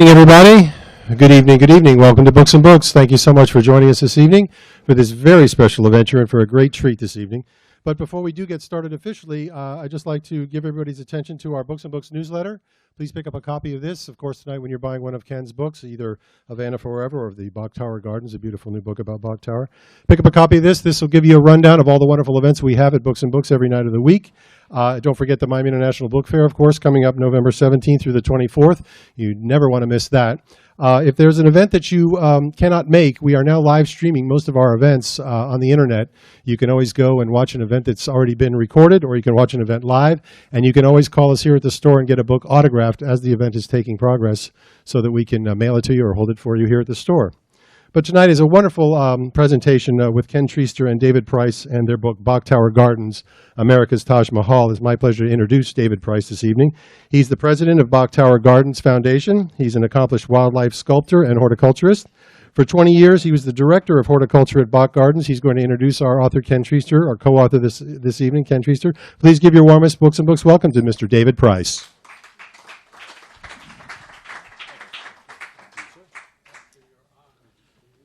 Everybody, good evening, good evening. Welcome to Books and Books. Thank you so much for joining us this evening for this very special adventure and for a great treat this evening. But before we do get started officially, I'd just like to give everybody's attention to our Books and Books newsletter. Please pick up a copy of this. Of course, tonight when you're buying one of Ken's books, either of Anna Forever or of the Bok Tower Gardens, a beautiful new book about Bok Tower. Pick up a copy of this. This will give you a rundown of all the wonderful events we have at Books and Books every night of the week. Don't forget the Mime International Book Fair, of course, coming up November 17th through the 24th. You never want to miss that. If there's an event that you cannot make, we are now live streaming most of our events on the internet. You can always go and watch an event that's already been recorded, or you can watch an event live, and you can always call us here at the store and get a book autographed as the event is taking progress so that we can mail it to you or hold it for you here at the store. But tonight is a wonderful presentation with Ken Treister and David Price and their book, Bok Tower Gardens, America's Taj Mahal. It's my pleasure to introduce David Price this evening. He's the president of Bok Tower Gardens Foundation. He's an accomplished wildlife sculptor and horticulturist. For 20 years, he was the director of horticulture at Bok Gardens. He's going to introduce our author, Ken Treister, our co-author this evening, Ken Treister. Please give your warmest Books and Books welcome to Mr. David Price.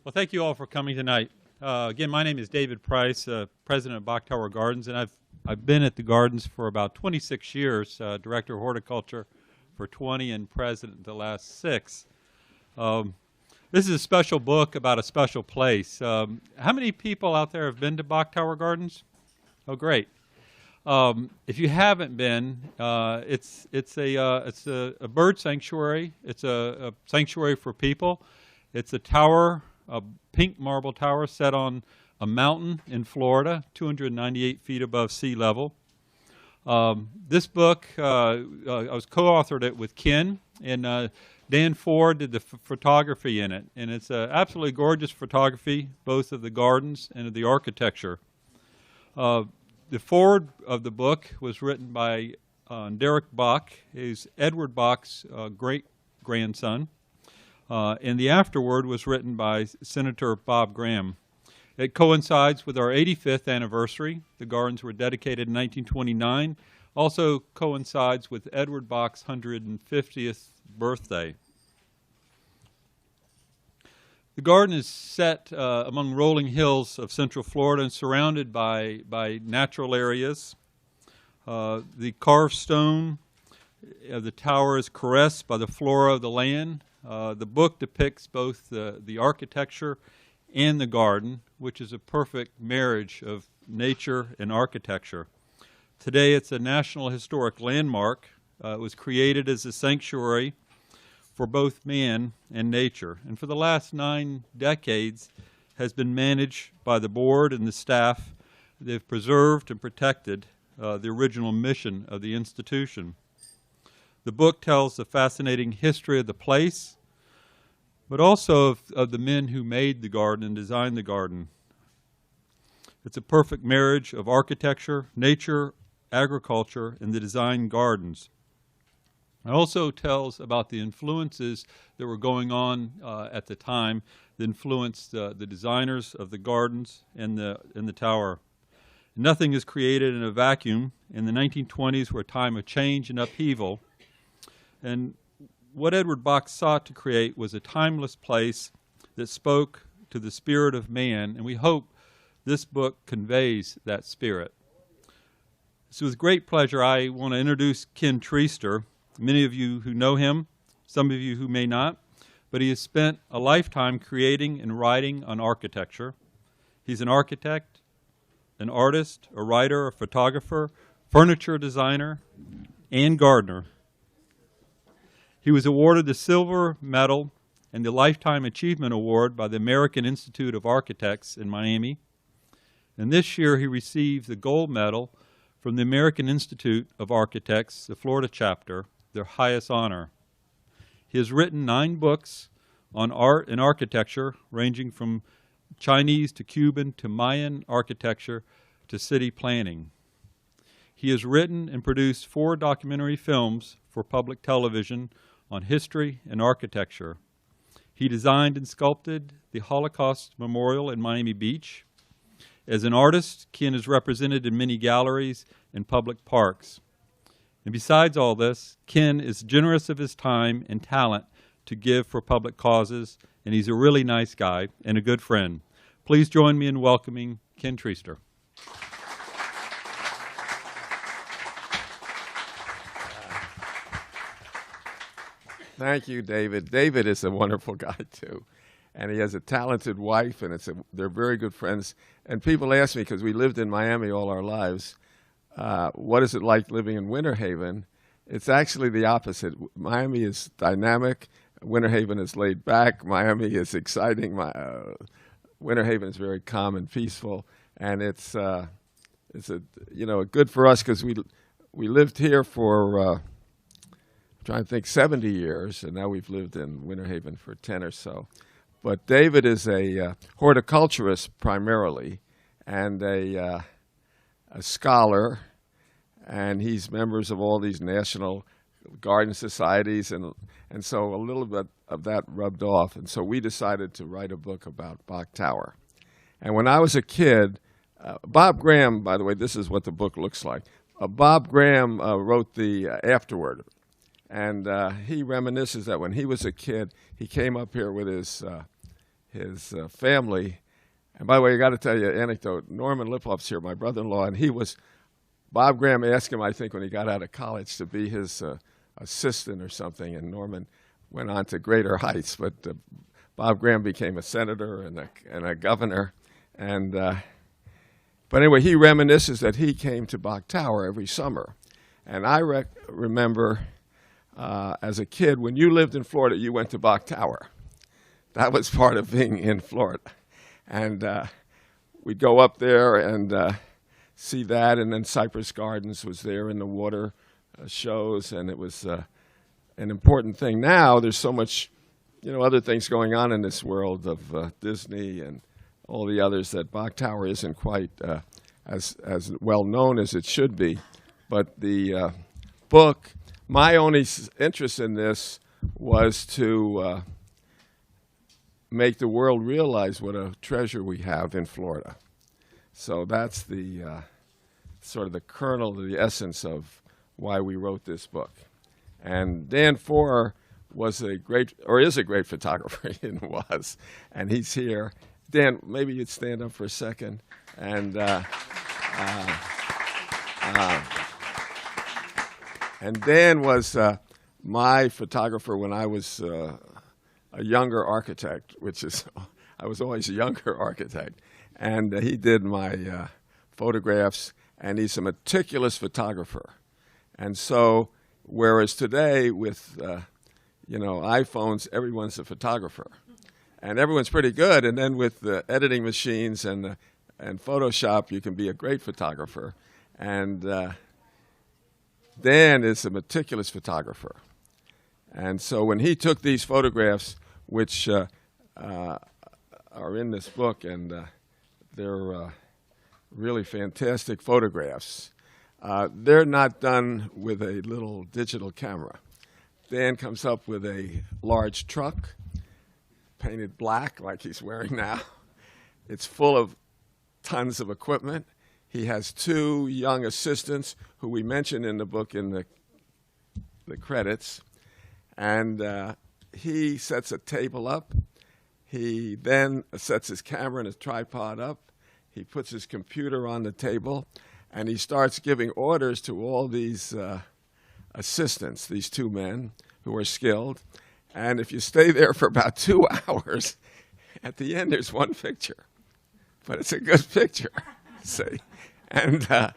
Well, thank you all for coming tonight. Again, my name is David Price, president of Bok Tower Gardens, and I've been at the gardens for about 26 years, director of horticulture for 20 and president the last 6. This is a special book about a special place. How many people out there have been to Bok Tower Gardens? Oh, great. If you haven't been, it's a bird sanctuary. It's a sanctuary for people. It's a tower, a pink marble tower set on a mountain in Florida, 298 feet above sea level. This book, I was co-authored it with Ken, and Dan Ford did the photography in it. And it's absolutely gorgeous photography, both of the gardens and of the architecture. The foreword of the book was written by Derek Bok. He's Edward Bok's great-grandson. And the afterword was written by Senator Bob Graham. It coincides with our 85th anniversary. The gardens were dedicated in 1929. Also coincides with Edward Bok's 150th birthday. The garden is set among rolling hills of central Florida and surrounded by natural areas. The carved stone of the tower is caressed by the flora of the land. The book depicts both the architecture and the garden, which is a perfect marriage of nature and architecture. Today it's a National Historic Landmark. It was created as a sanctuary for both man and nature, and for the last 9 decades has been managed by the board and the staff. They've preserved and protected the original mission of the institution. The book tells the fascinating history of the place, but also of the men who made the garden and designed the garden. It's a perfect marriage of architecture, nature, agriculture, and the designed gardens. It also tells about the influences that were going on at the time that influenced the designers of the gardens and the tower. Nothing is created in a vacuum, and the 1920s were a time of change and upheaval. And what Edward Bok sought to create was a timeless place that spoke to the spirit of man, and we hope this book conveys that spirit. So with great pleasure, I want to introduce Ken Treister. Many of you who know him, some of you who may not, but he has spent a lifetime creating and writing on architecture. He's an architect, an artist, a writer, a photographer, furniture designer, and gardener. He was awarded the Silver Medal and the Lifetime Achievement Award by the American Institute of Architects in Miami. And this year he received the Gold Medal from the American Institute of Architects, the Florida chapter, their highest honor. He has written 9 books on art and architecture, ranging from Chinese to Cuban to Mayan architecture to city planning. He has written and produced 4 documentary films for public television on history and architecture. He designed and sculpted the Holocaust Memorial in Miami Beach. As an artist, Ken is represented in many galleries and public parks. And besides all this, Ken is generous of his time and talent to give for public causes, and he's a really nice guy and a good friend. Please join me in welcoming Ken Treister. Thank you, David. David is a wonderful guy, too. And he has a talented wife, and they're very good friends. And people ask me, because we lived in Miami all our lives, what is it like living in Winter Haven? It's actually the opposite. Miami is dynamic. Winter Haven is laid back. Miami is exciting. Winter Haven is very calm and peaceful. And it's good for us because we lived here for, trying to think, 70 years, and now we've lived in Winter Haven for 10 or so. But David is a horticulturist primarily, and a scholar, and he's members of all these national garden societies, and so a little bit of that rubbed off. And so we decided to write a book about Bach Tower. And when I was a kid, Bob Graham, by the way, this is what the book looks like. Bob Graham wrote the afterword. And he reminisces that when he was a kid, he came up here with his family. And by the way, I got to tell you an anecdote. Norman Liphoff's here, my brother-in-law, and Bob Graham asked him, I think, when he got out of college to be his assistant or something, and Norman went on to greater heights. But Bob Graham became a senator and a governor. But anyway, he reminisces that he came to Bach Tower every summer. And I remember as a kid, when you lived in Florida, you went to Bach Tower. That was part of being in Florida. And we'd go up there and see that, and then Cypress Gardens was there in the water shows, and it was an important thing. Now there's so much, other things going on in this world of Disney and all the others that Bach Tower isn't quite as well known as it should be. But the book, my only interest in this was to make the world realize what a treasure we have in Florida. So that's the sort of the kernel, the essence of why we wrote this book. And Dan Forer is a great photographer, and was, and he's here. Dan, maybe you'd stand up for a second. And Dan was my photographer when I was a younger architect, I was always a younger architect. And he did my photographs, and he's a meticulous photographer. And so, whereas today with, iPhones, everyone's a photographer. And everyone's pretty good, and then with the editing machines and Photoshop, you can be a great photographer. And Dan is a meticulous photographer. And so when he took these photographs, which are in this book, and they're really fantastic photographs, they're not done with a little digital camera. Dan comes up with a large truck, painted black like he's wearing now. It's full of tons of equipment. He has 2 young assistants who we mention in the book in the credits. And he sets a table up. He then sets his camera and his tripod up. He puts his computer on the table, and he starts giving orders to all these assistants, these 2 men who are skilled. And if you stay there for about 2 hours, at the end there's one picture. But it's a good picture, see. And the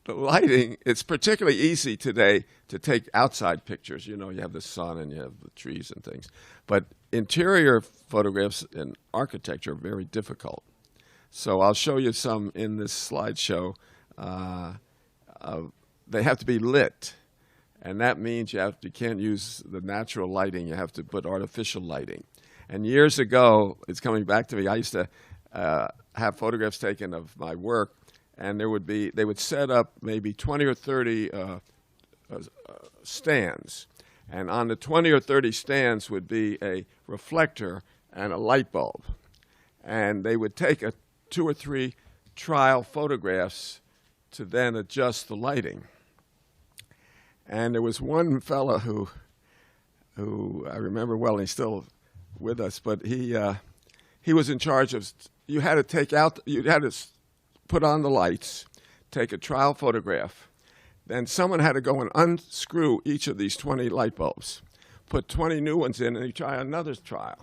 lighting, it's particularly easy today to take outside pictures. You have the sun and you have the trees and things. But interior photographs in architecture are very difficult. So I'll show you some in this slideshow. They have to be lit. And that means you can't use the natural lighting. You have to put artificial lighting. And years ago, it's coming back to me, I used to have photographs taken of my work, and they would set up maybe 20 or 30 stands. And on the 20 or 30 stands would be a reflector and a light bulb. And they would take 2 or 3 trial photographs to then adjust the lighting. And there was one fella who I remember well, and he's still with us, but he was in charge of, you had to put on the lights, take a trial photograph, then someone had to go and unscrew each of these 20 light bulbs, put 20 new ones in, and you try another trial.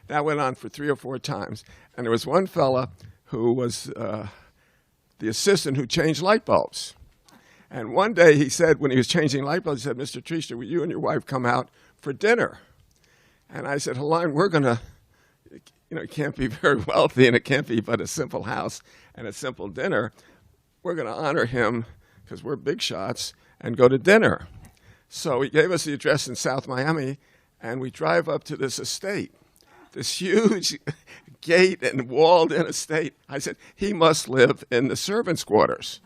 That went on for 3 or 4 times. And there was one fella who was the assistant who changed light bulbs. And one day he said, when he was changing light bulbs, he said, "Mr. Treister, will you and your wife come out for dinner?" And I said, "Helene, we're going to, it can't be very wealthy, and it can't be but a simple house and a simple dinner. We're going to honor him, because we're big shots, and go to dinner." So he gave us the address in South Miami, and we drive up to this estate, this huge gate and walled-in estate. I said, he must live in the servants' quarters.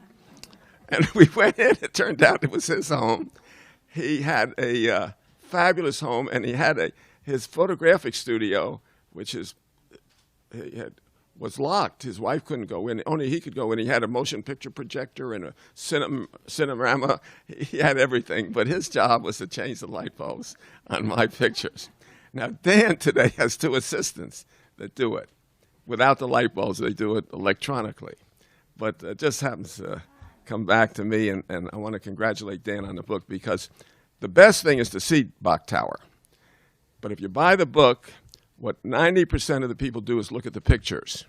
And we went in. It turned out it was his home. He had a fabulous home, and he had his photographic studio, which was locked. His wife couldn't go in. Only he could go in. He had a motion picture projector and a cinerama. He had everything. But his job was to change the light bulbs on my pictures. Now, Dan today has 2 assistants that do it. Without the light bulbs, they do it electronically. But it just happens to come back to me, and I want to congratulate Dan on the book, because the best thing is to see Bok Tower. But if you buy the book, what 90% of the people do is look at the pictures.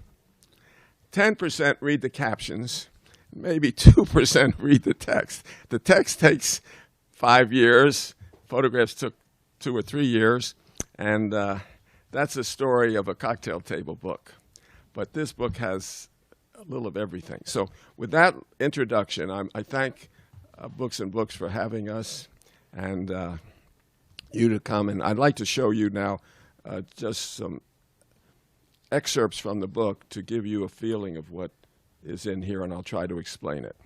10% read the captions. Maybe 2% read the text. The text takes 5 years. Photographs took 2 or 3 years. And that's a story of a cocktail table book. But this book has a little of everything. So with that introduction, I thank Books and Books for having us, and you to come. And I'd like to show you now just some excerpts from the book to give you a feeling of what is in here, and I'll try to explain it.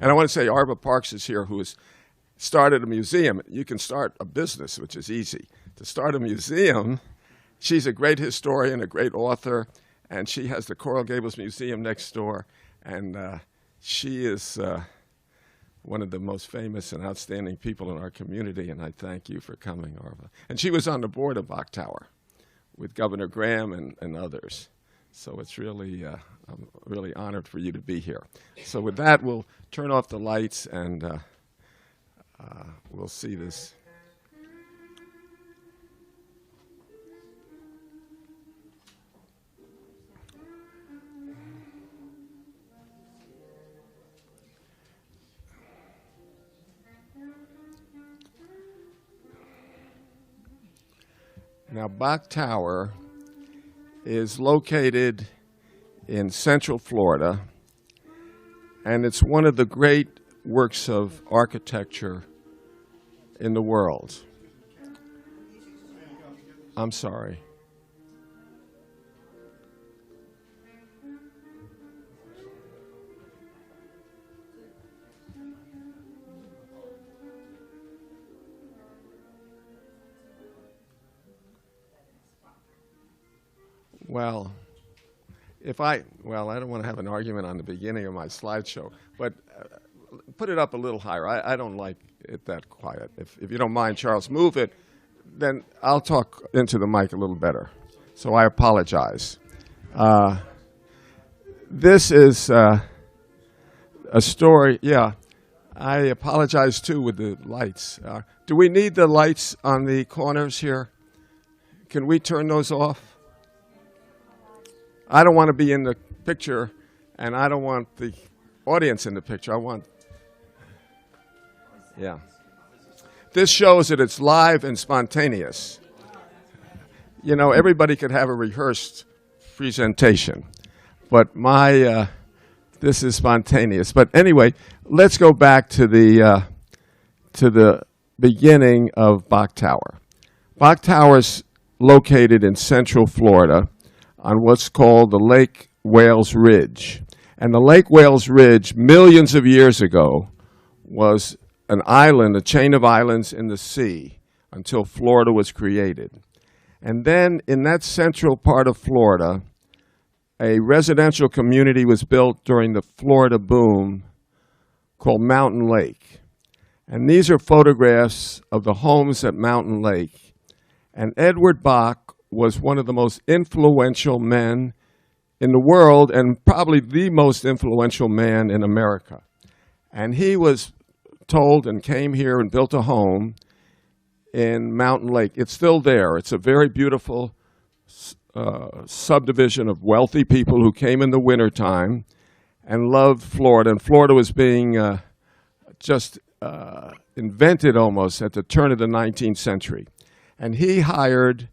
And I want to say Arva Parks is here, who has started a museum. You can start a business, which is easy. To start a museum, she's a great historian, a great author, and she has the Coral Gables Museum next door, and she is one of the most famous and outstanding people in our community, and I thank you for coming, Arva. And she was on the board of Bok Tower with Governor Graham and others. So it's really, I'm really honored for you to be here. So with that, we'll turn off the lights, and we'll see this. Now, Bok Tower is located in Central Florida, and it's one of the great works of architecture in the world. I'm sorry. Well, I don't want to have an argument on the beginning of my slideshow, but put it up a little higher. I don't like it that quiet. If you don't mind, Charles, move it, then I'll talk into the mic a little better. So I apologize. This is a story. Yeah, I apologize, too, with the lights. Do we need the lights on the corners here? Can we turn those off? I don't want to be in the picture, and I don't want the audience in the picture. Yeah. This shows that it's live and spontaneous. You know, everybody could have a rehearsed presentation, but this is spontaneous. But anyway, let's go back to the beginning of Bok Tower. Bok Tower is located in Central Florida, on what's called the Lake Wales Ridge. And the Lake Wales Ridge, millions of years ago, was an island, a chain of islands in the sea, until Florida was created. And then in that central part of Florida, a residential community was built during the Florida boom called Mountain Lake. And these are photographs of the homes at Mountain Lake. And Edward Bach was one of the most influential men in the world, and probably the most influential man in America. And he was told and came here and built a home in Mountain Lake. It's still there. It's a very beautiful subdivision of wealthy people who came in the wintertime and loved Florida. And Florida was being invented almost at the turn of the 19th century. And he hired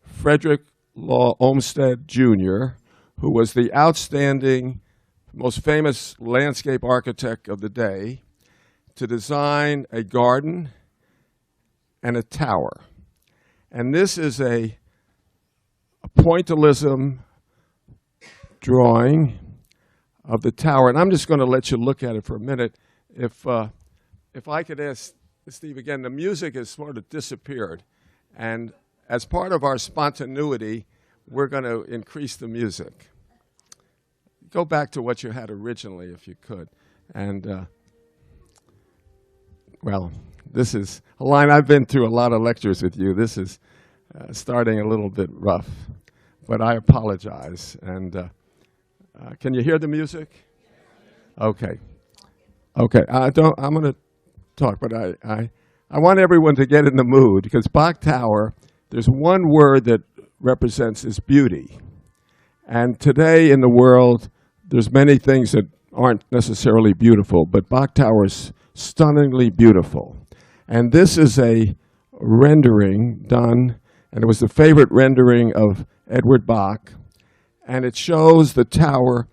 Frederick Law Olmsted Jr., who was the outstanding, most famous landscape architect of the day, to design a garden and a tower. And this is a pointillism drawing of the tower. And I'm just going to let you look at it for a minute. If I could ask Steve again, the music has sort of disappeared. And as part of our spontaneity, we're going to increase the music. Go back to what you had originally, if you could. And, well, this is a line. I've been through a lot of lectures with you. This is starting a little bit rough, but I apologize. And can you hear the music? Okay. Okay. I'm going to talk, but I want everyone to get in the mood, because Bach Tower, there's one word that represents its beauty. And today in the world, there's many things that aren't necessarily beautiful, but Bach Tower is stunningly beautiful. And this is a rendering done, and it was the favorite rendering of Edward Bach, and it shows the tower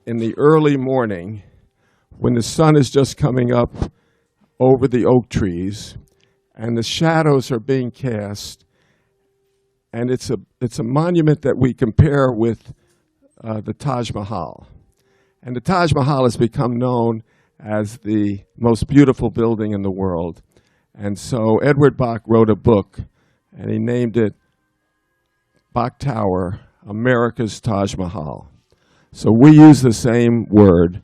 in the early morning when the sun is just coming up over the oak trees, and the shadows are being cast. And it's a monument that we compare with the Taj Mahal. And the Taj Mahal has become known as the most beautiful building in the world. And so Edward Bach wrote a book, and he named it Bach Tower, America's Taj Mahal. So we use the same word,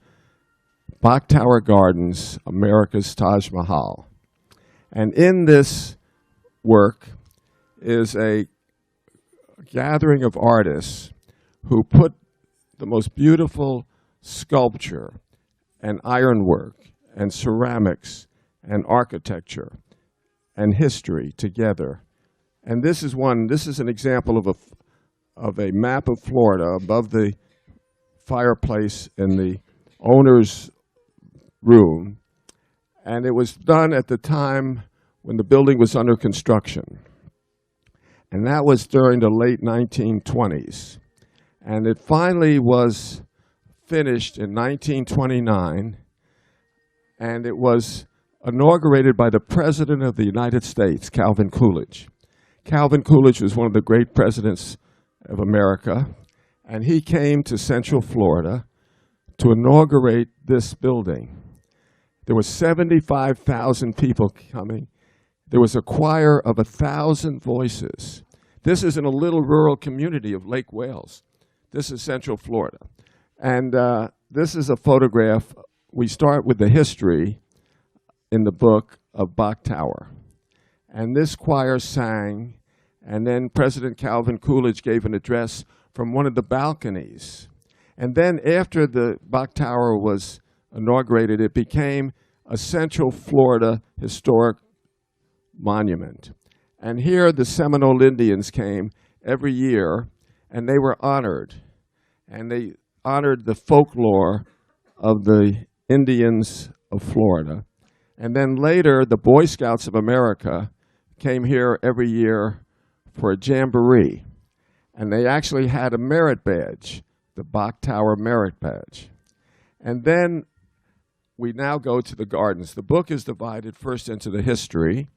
Bach Tower Gardens, America's Taj Mahal. And in this work is a gathering of artists who put the most beautiful sculpture and ironwork and ceramics and architecture and history together. And this is an example of a map of Florida above the fireplace in the owner's room. And it was done at the time when the building was under construction. And that was during the late 1920s. And it finally was finished in 1929, and it was inaugurated by the President of the United States, Calvin Coolidge. Calvin Coolidge was one of the great presidents of America, and he came to Central Florida to inaugurate this building. There were 75,000 people coming. There was a choir of 1,000 voices. This is in a little rural community of Lake Wales. This is Central Florida. And this is a photograph. We start with the history in the book of Bach Tower. And this choir sang, and then President Calvin Coolidge gave an address from one of the balconies. And then after the Bach Tower was inaugurated, it became a Central Florida historic monument. And here the Seminole Indians came every year, and they were honored. And they honored the folklore of the Indians of Florida. And then later, the Boy Scouts of America came here every year for a jamboree. And they actually had a merit badge, the Bach Tower Merit Badge. And then we now go to the gardens. The book is divided first into the history,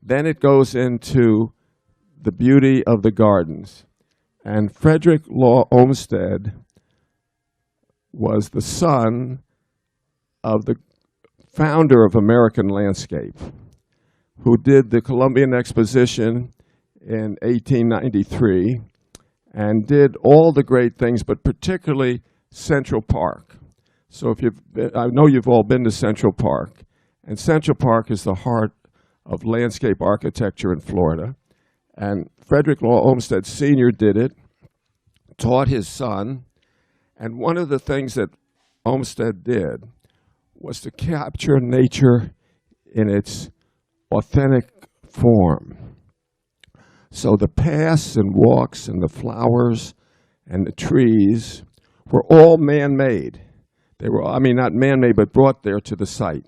then it goes into the beauty of the gardens. And Frederick Law Olmsted was the son of the founder of American Landscape, who did the Columbian Exposition in 1893 and did all the great things, but particularly Central Park. So if I know you've all been to Central Park, And Central Park is the heart of landscape architecture in Florida. And Frederick Law Olmsted Sr. did it, taught his son, and one of the things that Olmsted did was to capture nature in its authentic form. So the paths and walks and the flowers and the trees were all man-made. They were, I mean, not man-made, but brought there to the site.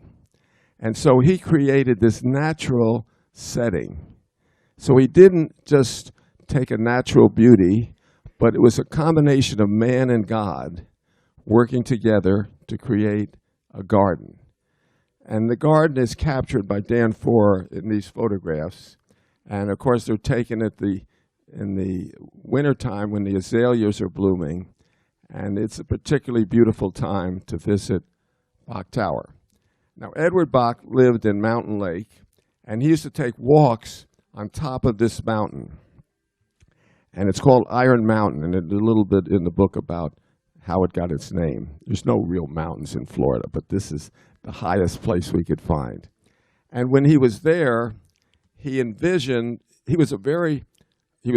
And so he created this natural setting. So he didn't just take a natural beauty, but it was a combination of man and God working together to create a garden. And the garden is captured by Dan Foer in these photographs. And of course, they're taken in the wintertime when the azaleas are blooming. And it's a particularly beautiful time to visit Bok Tower. Now, Edward Bok lived in Mountain Lake, and he used to take walks on top of this mountain. And it's called Iron Mountain, and a little bit in the book about how it got its name. There's no real mountains in Florida, but this is the highest place we could find. And when he was there, he envisioned, he was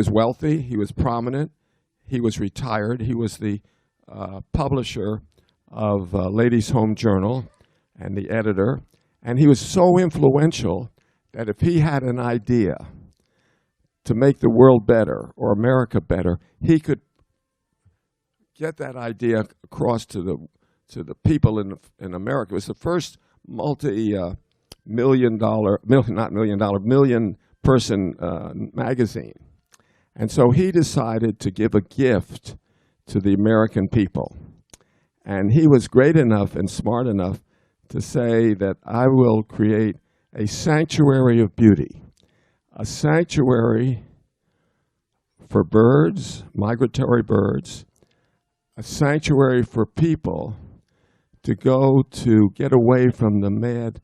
wealthy, he was prominent, he was retired, he was the publisher of Ladies' Home Journal and the editor, and he was so influential that if he had an idea to make the world better or America better, he could get that idea across to the people in America. It was the first million person magazine. And so he decided to give a gift to the American people. And he was great enough and smart enough to say that I will create a sanctuary of beauty, a sanctuary for birds, migratory birds, a sanctuary for people to go to get away from the mad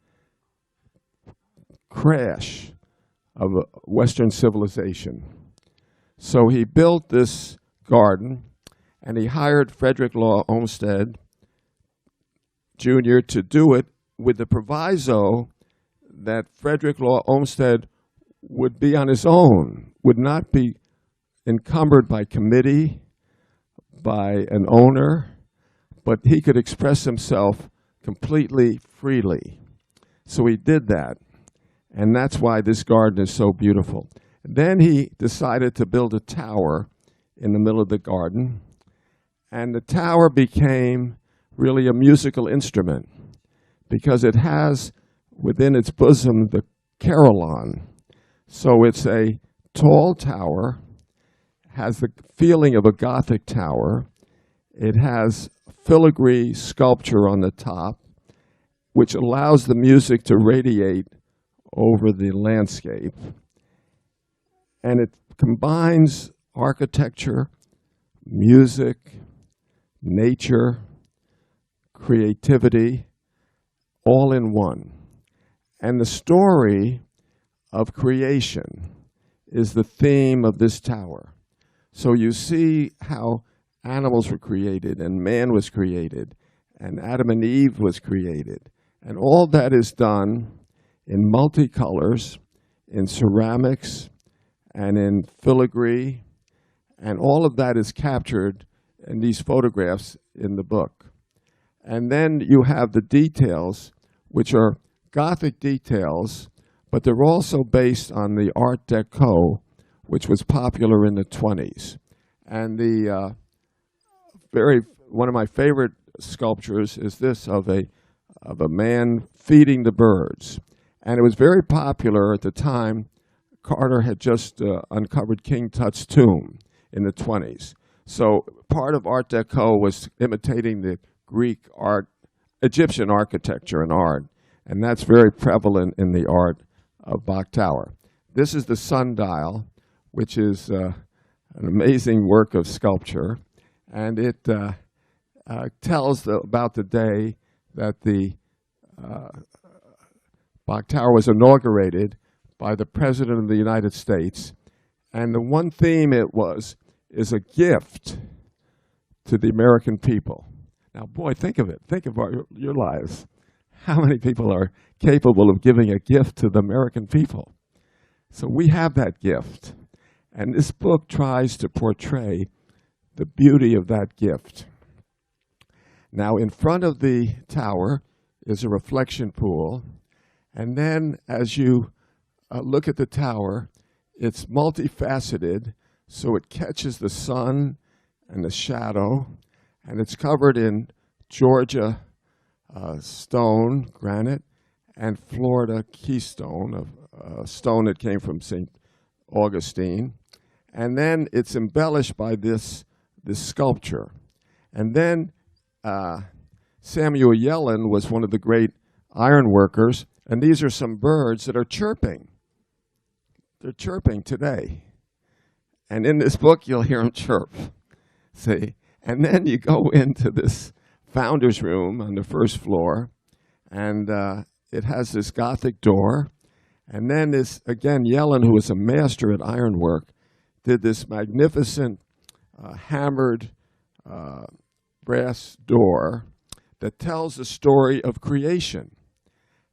crash of Western civilization. So he built this garden, and he hired Frederick Law Olmsted Jr. to do it with the proviso that Frederick Law Olmsted would be on his own, would not be encumbered by committee, by an owner, but he could express himself completely freely. So he did that, and that's why this garden is so beautiful. Then he decided to build a tower in the middle of the garden, and the tower became really a musical instrument because it has within its bosom the carillon. So it's a tall tower, has the feeling of a Gothic tower. It has filigree sculpture on the top, which allows the music to radiate over the landscape. And it combines architecture, music, nature, creativity, all in one. And the story of creation is the theme of this tower. So you see how animals were created, and man was created, and Adam and Eve was created. And all that is done in multicolors, in ceramics, and in filigree, and all of that is captured in these photographs in the book. And then you have the details, which are Gothic details, but they're also based on the Art Deco, which was popular in the 20s. And the one of my favorite sculptures is this of a man feeding the birds. And it was very popular at the time. Carter had just uncovered King Tut's tomb in the 20s. So part of Art Deco was imitating the Greek art, Egyptian architecture and art, and that's very prevalent in the art of Bok Tower. This is the Sundial, which is an amazing work of sculpture, and it tells about the day that the Bok Tower was inaugurated by the President of the United States, and the one theme it was is a gift to the American people. Now, boy, think of it. Think of your lives. how many people are capable of giving a gift to the American people? So we have that gift. And this book tries to portray the beauty of that gift. Now, in front of the tower is a reflection pool. And then as you look at the tower, it's multifaceted, so it catches the sun and the shadow, and it's covered in Georgia stone, granite, and Florida keystone, a stone that came from St. Augustine. And then it's embellished by this sculpture. And then Samuel Yellen was one of the great iron workers, and these are some birds that are chirping. They're chirping today. And in this book, you'll hear them chirp. See? And then you go into this founder's room on the first floor, and it has this Gothic door. And then this, again, Yellen, who was a master at ironwork, did this magnificent hammered brass door that tells the story of creation.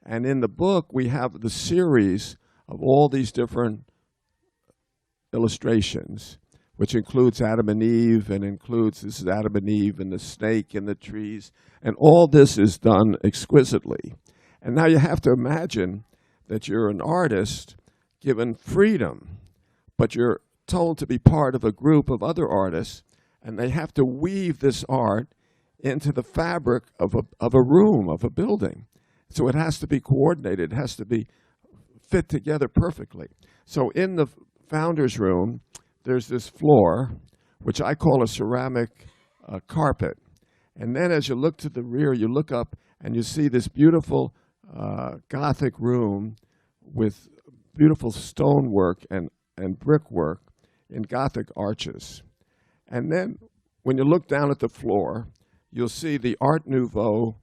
And in the book, we have the series of all these different illustrations, which includes Adam and Eve, and includes, this is Adam and Eve and the snake and the trees, and all this is done exquisitely. And now you have to imagine that you're an artist given freedom, but you're told to be part of a group of other artists, and they have to weave this art into the fabric of a room, of a building. So it has to be coordinated, it has to be fit together perfectly. So in the founder's room, there's this floor, which I call a ceramic carpet. And then as you look to the rear, you look up and you see this beautiful Gothic room with beautiful stonework and brickwork in Gothic arches. And then when you look down at the floor, you'll see the Art Nouveau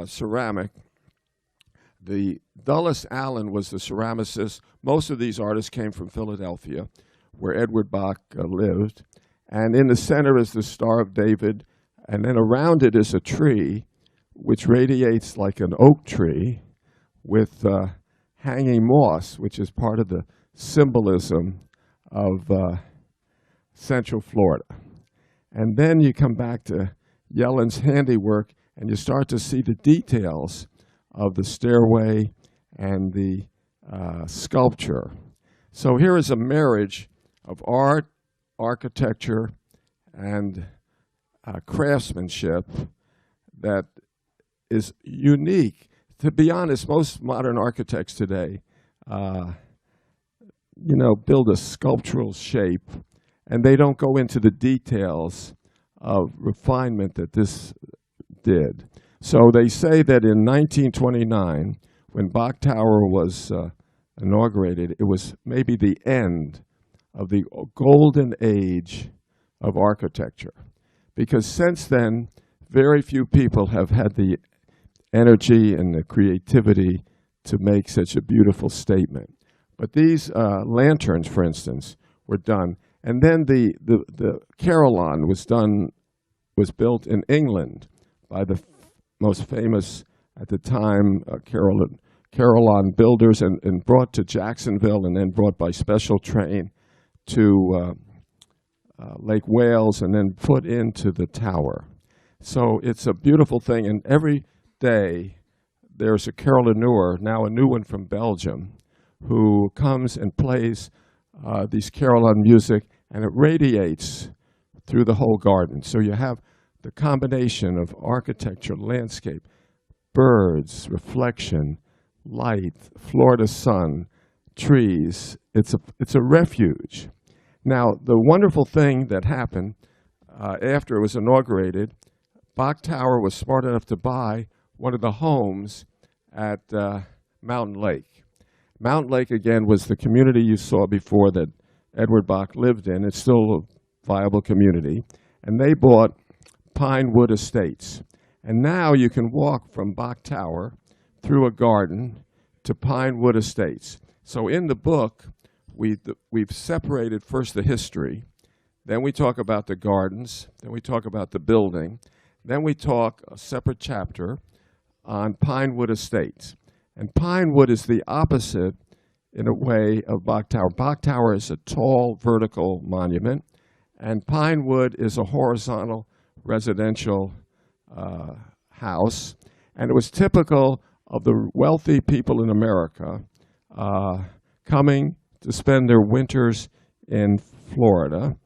ceramic. The Dulles Allen was the ceramicist. Most of these artists came from Philadelphia, where Edward Bach lived. And in the center is the Star of David, and then around it is a tree, which radiates like an oak tree with hanging moss, which is part of the symbolism of Central Florida. And then you come back to Yellen's handiwork, and you start to see the details of the stairway and the sculpture. So here is a marriage of art, architecture, and craftsmanship that is unique. To be honest, most modern architects today, build a sculptural shape, and they don't go into the details of refinement that this did. So they say that in 1929, when Bach Tower was inaugurated, it was maybe the end of the golden age of architecture. Because since then, very few people have had the energy and the creativity to make such a beautiful statement. But these lanterns, for instance, were done. And then the carillon was built in England by the most famous at the time carillon builders, and brought to Jacksonville, and then brought by special train to Lake Wales, and then put into the tower. So it's a beautiful thing, and every day there's a carillonneur, now a new one from Belgium, who comes and plays these carillon music, and it radiates through the whole garden. So you have the combination of architecture, landscape, birds, reflection, light, Florida sun, trees. It's a refuge. Now, the wonderful thing that happened after it was inaugurated, Bach Tower was smart enough to buy one of the homes at Mountain Lake. Mountain Lake, again, was the community you saw before that Edward Bach lived in. It's still a viable community. And they bought Pinewood Estates. And now you can walk from Bach Tower through a garden to Pinewood Estates. So in the book, we've separated first the history, then we talk about the gardens, then we talk about the building, then we talk a separate chapter on Pinewood Estates. And Pinewood is the opposite, in a way, of Bok Tower. Bok Tower is a tall, vertical monument, and Pinewood is a horizontal residential house. And it was typical of the wealthy people in America coming to spend their winters in Florida.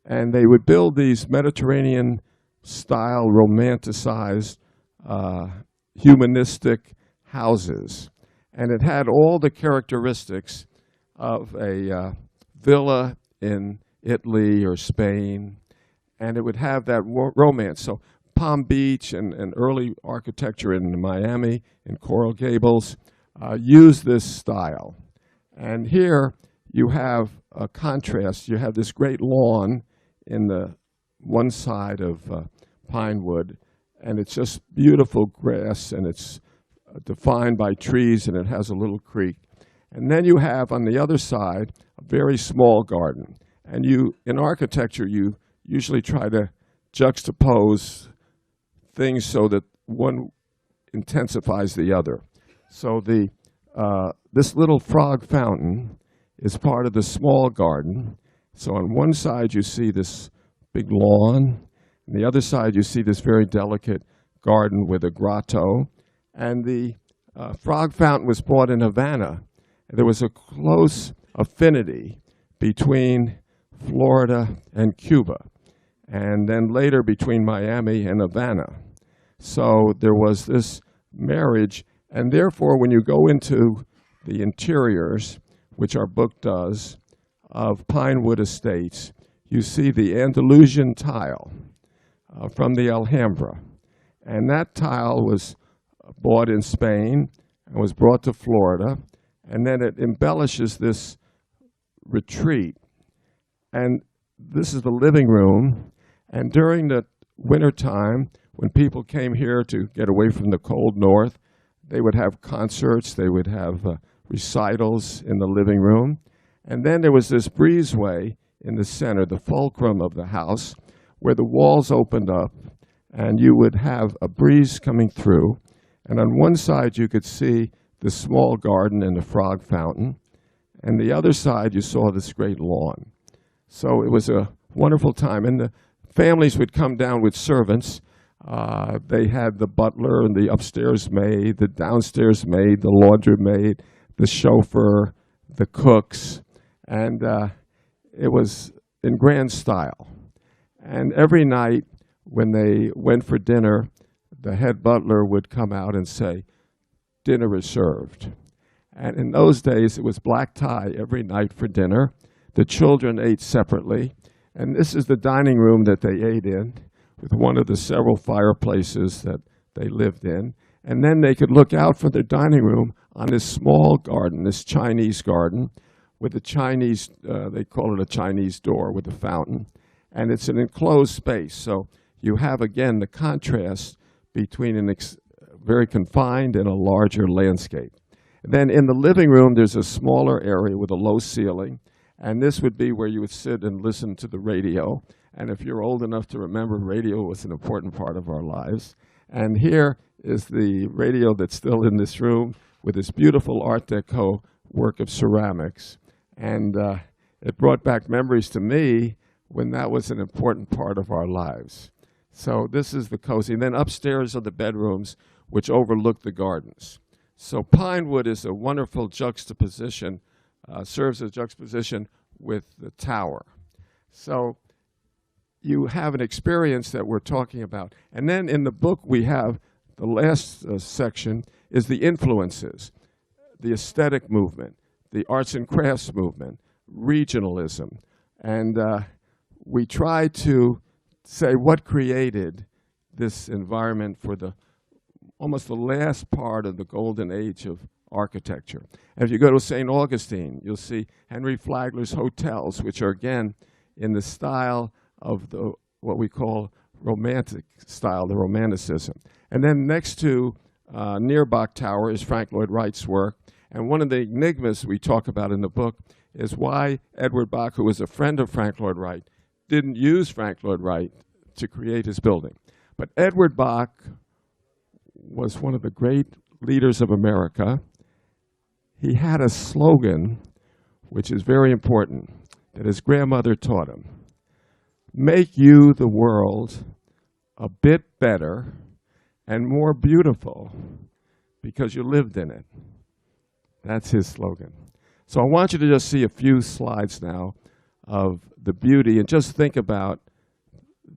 And they would build these Mediterranean-style, romanticized, humanistic houses. And it had all the characteristics of a villa in Italy or Spain. And it would have that romance. So Palm Beach and early architecture in Miami, in Coral Gables, used this style. And here you have a contrast. You have this great lawn in the one side of Pinewood, and it's just beautiful grass, and it's defined by trees, and it has a little creek. And then you have on the other side a very small garden. And in architecture, you usually try to juxtapose things so that one intensifies the other. So this little frog fountain is part of the small garden. So on one side you see this big lawn, on the other side you see this very delicate garden with a grotto. And the frog fountain was bought in Havana. There was a close affinity between Florida and Cuba, and then later between Miami and Havana. So there was this marriage, and therefore when you go into the interiors, which our book does, of Pinewood Estates, you see the Andalusian tile from the Alhambra. And that tile was bought in Spain and was brought to Florida, and then it embellishes this retreat. And this is the living room, and during the wintertime, when people came here to get away from the cold north, they would have concerts, they would have recitals in the living room. And then there was this breezeway in the center, the fulcrum of the house, where the walls opened up, and you would have a breeze coming through. And on one side, you could see the small garden and the frog fountain. And the other side, you saw this great lawn. So it was a wonderful time. And the families would come down with servants. They had the butler and the upstairs maid, the downstairs maid, the laundry maid, the chauffeur, the cooks. And it was in grand style. And every night when they went for dinner, the head butler would come out and say, "Dinner is served." And in those days, it was black tie every night for dinner. The children ate separately. And this is the dining room that they ate in, with one of the several fireplaces that they lived in. And then they could look out from their dining room on this small garden, this Chinese garden, with a Chinese, they call it a Chinese door with a fountain. And it's an enclosed space. So you have, again, the contrast between a very confined and a larger landscape. And then in the living room, there's a smaller area with a low ceiling. And this would be where you would sit and listen to the radio. And if you're old enough to remember, radio was an important part of our lives. And here is the radio that's still in this room with this beautiful Art Deco work of ceramics. And it brought back memories to me when that was an important part of our lives. So this is the cozy. And then upstairs are the bedrooms, which overlook the gardens. So Pinewood is a wonderful juxtaposition, serves as juxtaposition with the tower. So you have an experience that we're talking about. And then in the book we have, the last section is the influences, the aesthetic movement, the arts and crafts movement, regionalism. And we try to say what created this environment for almost the last part of the golden age of architecture. And if you go to St. Augustine, you'll see Henry Flagler's hotels, which are, again, in the style of what we call romantic style, the Romanticism. And then next to, near Bok Tower, is Frank Lloyd Wright's work. And one of the enigmas we talk about in the book is why Edward Bok, who was a friend of Frank Lloyd Wright, didn't use Frank Lloyd Wright to create his building. But Edward Bok was one of the great leaders of America. He had a slogan, which is very important, that his grandmother taught him. Make you the world a bit better and more beautiful because you lived in it. That's his slogan. So I want you to just see a few slides now of the beauty, and just think about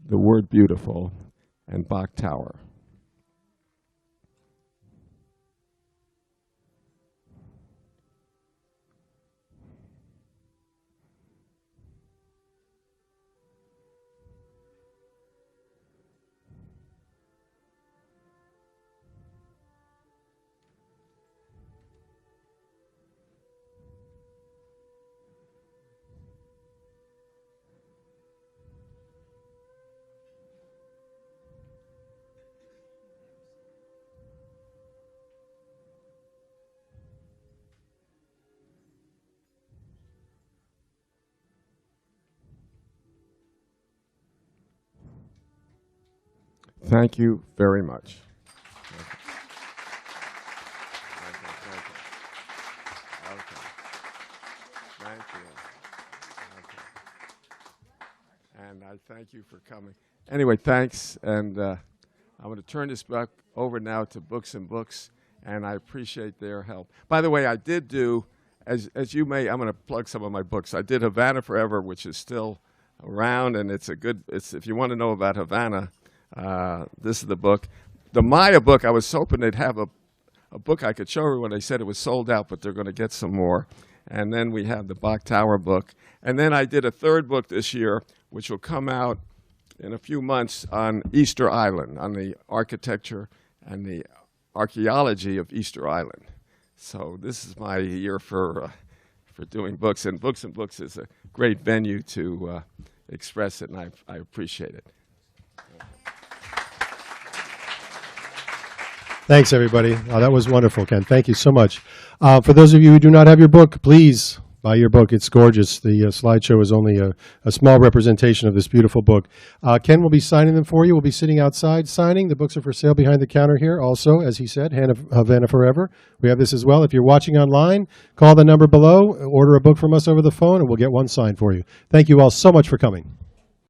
the word beautiful and Bach Tower. Thank you very much. Thank you. And I thank you for coming. Anyway, thanks. And I'm going to turn this back over now to Books and Books, and I appreciate their help. By the way, I did do, as you may, I'm going to plug some of my books. I did Havana Forever, which is still around, and it's if you want to know about Havana, this is the book. The Maya book, I was hoping they'd have a book I could show everyone. They said it was sold out, but they're going to get some more. And then we have the Bach Tower book. And then I did a third book this year, which will come out in a few months, on Easter Island, on the architecture and the archaeology of Easter Island. So this is my year for doing books. And Books and Books is a great venue to express it, and I appreciate it. Thanks, everybody. That was wonderful, Ken. Thank you so much. For those of you who do not have your book, please buy your book. It's gorgeous. The slideshow is only a small representation of this beautiful book. Ken will be signing them for you. We'll be sitting outside signing. The books are for sale behind the counter here. Also, as he said, Havana Forever. We have this as well. If you're watching online, call the number below, order a book from us over the phone, and we'll get one signed for you. Thank you all so much for coming.